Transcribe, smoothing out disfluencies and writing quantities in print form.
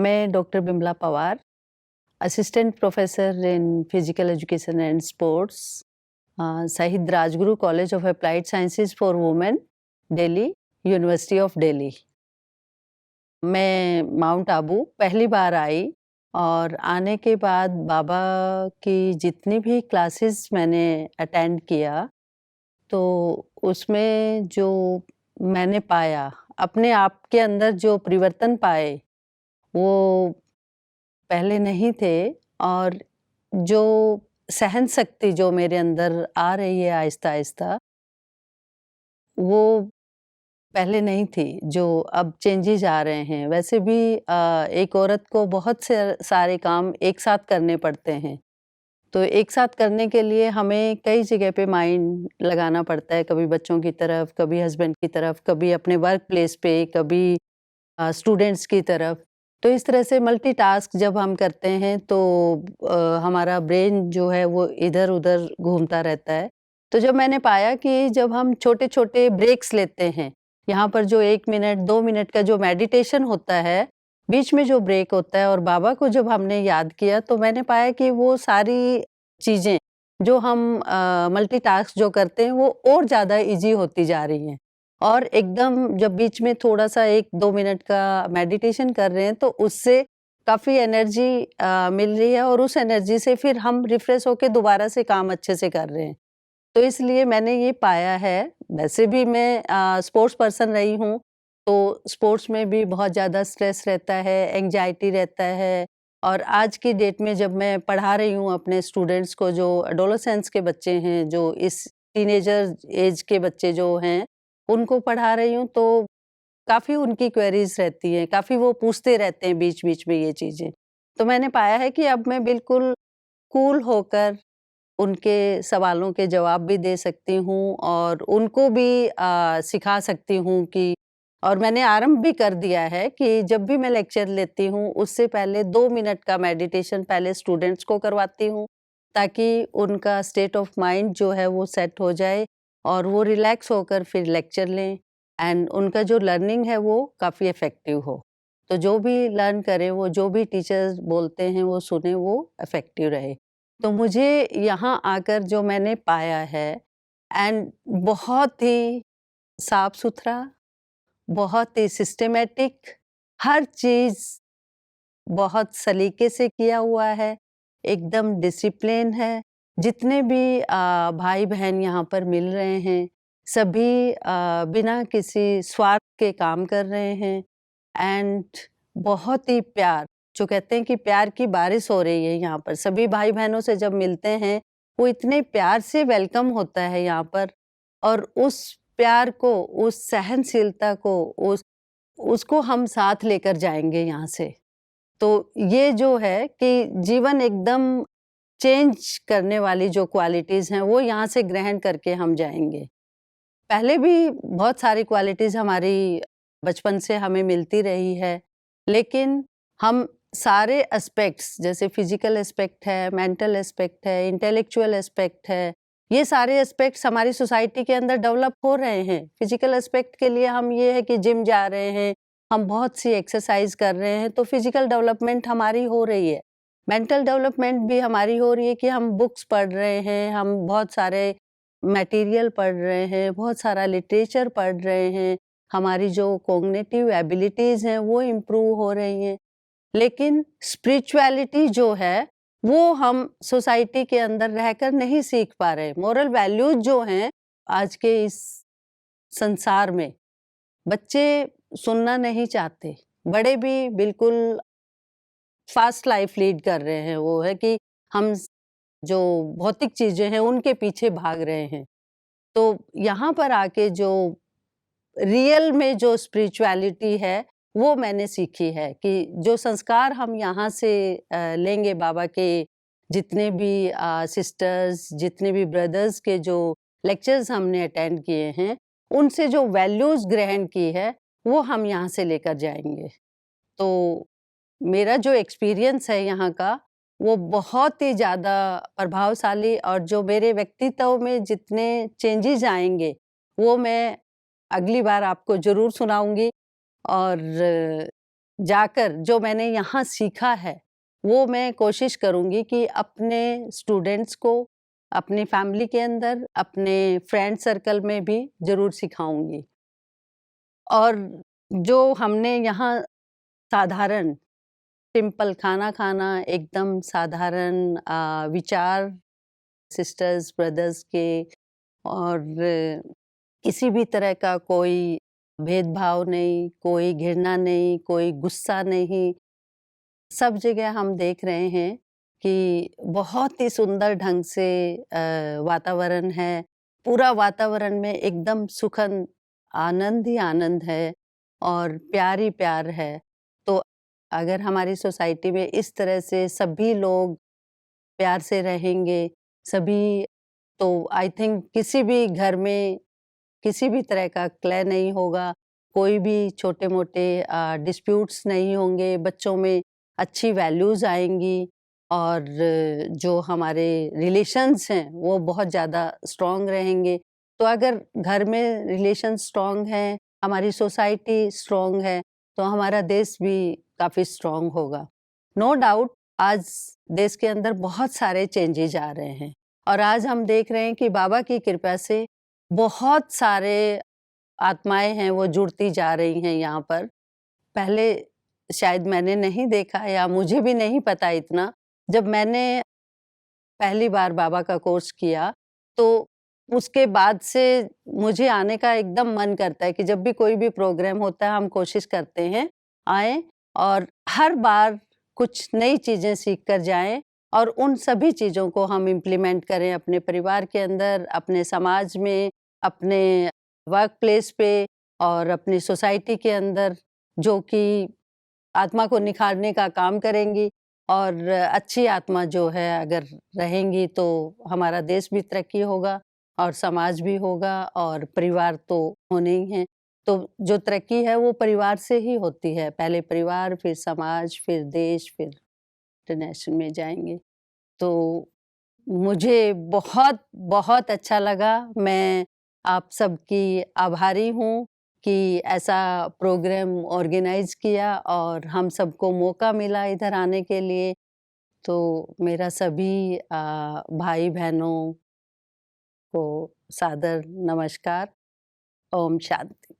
मैं doctor Bimla Pawar, assistant professor in physical education and sports, Shaheed Rajguru college of applied sciences for women, Delhi, university of Delhi. मैं mount Abu पहली बार आई और आने के बाद बाबा की जितनी भी क्लासेस मैंने अटेंड किया, तो उसमें जो मैंने पाया, अपने आप के अंदर जो परिवर्तन पाए, वो पहले नहीं थे। और जो सहन शक्ति जो मेरे अंदर आ रही है आहिस्ता-आहिस्ता, वो पहले नहीं थी, जो अब चेंजेज़ आ रहे हैं। वैसे भी एक औरत को बहुत से सारे काम एक साथ करने पड़ते हैं। तो एक साथ करने के लिए हमें कई जगह पे माइंड लगाना पड़ता है, कभी बच्चों की तरफ, कभी हस्बैंड की तरफ, कभी अपने वर्क प्लेस पे, कभी स्टूडेंट्स की तरफ। तो इस तरह से मल्टीटास्क जब हम करते हैं तो हमारा ब्रेन जो है वो इधर-उधर घूमता रहता है। तो जब मैंने पाया कि जब हम छोटे-छोटे ब्रेक्स लेते हैं, यहाँ पर जो 1 मिनट, 2 मिनट का जो मेडिटेशन होता है, बीच में जो ब्रेक होता है और बाबा को जब हमने याद किया तो मैंने पाया कि वो सारी चीज़ें जो हम मल्टीटास्क जो करते हैं वो और ज़्यादा ईज़ी होती जा रही हैं। और एकदम जब बीच में थोड़ा-सा 1-2 मिनट का मेडिटेशन कर रहे हैं तो उससे काफ़ी एनर्जी मिल रही है और उस एनर्जी से फिर हम रिफ्रेश होके दोबारा से काम अच्छे से कर रहे हैं। तो इसलिए मैंने ये पाया है, वैसे भी मैं स्पोर्ट्स पर्सन रही हूँ, तो स्पोर्ट्स में भी बहुत ज़्यादा स्ट्रेस रहता है, एंग्जायटी रहता है। और आज की डेट में जब मैं पढ़ा रही हूँ अपने स्टूडेंट्स को, जो एडोलेसेंस के बच्चे हैं, जो इस टीनेजर एज के बच्चे जो हैं, उनको पढ़ा रही हूँ, तो काफ़ी उनकी क्वेरीज़ रहती हैं, काफ़ी वो पूछते रहते हैं बीच-बीच में ये चीज़ें। तो मैंने पाया है कि अब मैं बिल्कुल कूल होकर उनके सवालों के जवाब भी दे सकती हूँ और उनको भी सिखा सकती हूँ कि, और मैंने आरंभ भी कर दिया है कि जब भी मैं लेक्चर लेती हूँ, उससे पहले 2 मिनट का मेडिटेशन पहले स्टूडेंट्स को करवाती हूँ, ताकि उनका स्टेट ऑफ माइंड जो है वो सेट हो जाए और वो रिलैक्स होकर फिर लेक्चर लें एंड उनका जो लर्निंग है वो काफ़ी इफ़ेक्टिव हो। तो जो भी लर्न करें, वो जो भी टीचर्स बोलते हैं वो सुनें, वो इफ़ेक्टिव रहे। तो मुझे यहाँ आकर जो मैंने पाया है, एंड बहुत ही साफ-सुथरा, बहुत ही सिस्टमैटिक, हर चीज़ बहुत सलीके से किया हुआ है, एकदम डिसिप्लिन है। जितने भी भाई-बहन यहाँ पर मिल रहे हैं, सभी बिना किसी स्वार्थ के काम कर रहे हैं एंड बहुत ही प्यार, जो कहते हैं कि प्यार की बारिश हो रही है यहाँ पर। सभी भाई-बहनों से जब मिलते हैं, वो इतने प्यार से वेलकम होता है यहाँ पर और उस प्यार को, उस सहनशीलता को, उसको हम साथ लेकर जाएँगे यहाँ से। तो ये जो है कि जीवन एकदम चेंज करने वाली जो क्वालिटीज़ हैं, वो यहाँ से ग्रहण करके हम जाएँगे। पहले भी बहुत सारी क्वालिटीज़ हमारी बचपन से हमें मिलती रही है, लेकिन हम सारे एस्पेक्ट्स, जैसे फिज़िकल एस्पेक्ट है, मेंटल एस्पेक्ट है, इंटेलेक्चुअल एस्पेक्ट है, ये सारे एस्पेक्ट्स हमारी सोसाइटी के अंदर डेवलप हो रहे हैं। फिज़िकल एस्पेक्ट के लिए हम ये है कि जिम जा रहे हैं, हम बहुत सी एक्सरसाइज़ कर रहे हैं, तो फिज़िकल डेवलपमेंट हमारी हो रही है। मेंटल डेवलपमेंट भी हमारी हो रही है कि हम बुक्स पढ़ रहे हैं, हम बहुत सारे मटेरियल पढ़ रहे हैं, बहुत सारा लिटरेचर पढ़ रहे हैं, हमारी जो कॉग्निटिव एबिलिटीज़ हैं वो इम्प्रूव हो रही हैं। लेकिन स्पिरिचुअलिटी जो है, वो हम सोसाइटी के अंदर रहकर नहीं सीख पा रहे। मोरल वैल्यूज़ जो हैं, आज के इस संसार में बच्चे सुनना नहीं चाहते, बड़े भी बिल्कुल फ़ास्ट लाइफ़ लीड कर रहे हैं। वो है कि हम जो भौतिक चीज़ें हैं, उनके पीछे भाग रहे हैं। तो यहाँ पर आके जो रियल में जो स्पिरिचुअलिटी है, वो मैंने सीखी है कि जो संस्कार हम यहाँ से लेंगे, बाबा के जितने भी सिस्टर्स, जितने भी ब्रदर्स के जो लेक्चर्स हमने अटेंड किए हैं, उनसे जो वैल्यूज़ ग्रहण की है, वो हम यहाँ से लेकर जाएँगे। तो मेरा जो एक्सपीरियंस है यहाँ का, वो बहुत ही ज़्यादा प्रभावशाली, और जो मेरे व्यक्तित्व में जितने चेंजेज़ आएँगे, वो मैं अगली बार आपको ज़रूर सुनाऊँगी। और जाकर जो मैंने यहाँ सीखा है, वो मैं कोशिश करूँगी कि अपने स्टूडेंट्स को, अपनी फैमिली के अंदर, अपने फ्रेंड सर्कल में भी ज़रूर सिखाऊँगी। और जो हमने यहाँ साधारण सिंपल खाना खाना, एकदम साधारण विचार सिस्टर्स, ब्रदर्स के, और किसी भी तरह का कोई भेदभाव नहीं, कोई घृणा नहीं, कोई गुस्सा नहीं। सब जगह हम देख रहे हैं कि बहुत ही सुंदर ढंग से वातावरण है। पूरा वातावरण में एकदम सुखद आनंद ही आनंद है और प्यार ही प्यार है। तो अगर हमारी सोसाइटी में इस तरह से सभी लोग प्यार से रहेंगे, सभी, तो आई थिंक किसी भी घर में किसी भी तरह का क्लह नहीं होगा, कोई भी छोटे-मोटे डिस्प्यूट्स नहीं होंगे, बच्चों में अच्छी वैल्यूज़ आएँगी और जो हमारे रिलेशंस हैं, वो बहुत ज़्यादा स्ट्रॉन्ग रहेंगे। तो अगर घर में रिलेशन स्ट्रॉन्ग हैं, हमारी सोसाइटी स्ट्रॉन्ग है, तो हमारा देश भी काफ़ी स्ट्रॉन्ग होगा। नो डाउट आज देश के अंदर बहुत सारे चेंजेज़ आ रहे हैं और आज हम देख रहे हैं कि बाबा की कृपा से बहुत सारे आत्माएँ हैं वो जुड़ती जा रही हैं यहाँ पर। पहले शायद मैंने नहीं देखा या मुझे भी नहीं पता इतना। जब मैंने पहली बार बाबा का कोर्स किया, तो उसके बाद से मुझे आने का एकदम मन करता है कि जब भी कोई भी प्रोग्राम होता है, हम कोशिश करते हैं आएँ और हर बार कुछ नई चीज़ें सीख कर जाएँ और उन सभी चीज़ों को हम इम्प्लीमेंट करें अपने परिवार के अंदर, अपने समाज में, अपने वर्क प्लेस पे और अपनी सोसाइटी के अंदर, जो कि आत्मा को निखारने का काम करेंगी। और अच्छी आत्मा जो है अगर रहेंगी तो हमारा देश भी तरक्की होगा और समाज भी होगा और परिवार तो होने ही हैं। तो जो तरक्की है वो परिवार से ही होती है। पहले परिवार, फिर समाज, फिर देश, फिर इंटरनेशनल में जाएँगे। तो मुझे बहुत, बहुत अच्छा लगा। मैं आप सबकी आभारी हूँ कि ऐसा प्रोग्राम ऑर्गेनाइज़ किया और हम सबको मौका मिला इधर आने के लिए। तो मेरा सभी भाई-बहनों को सादर नमस्कार। ओम शांति।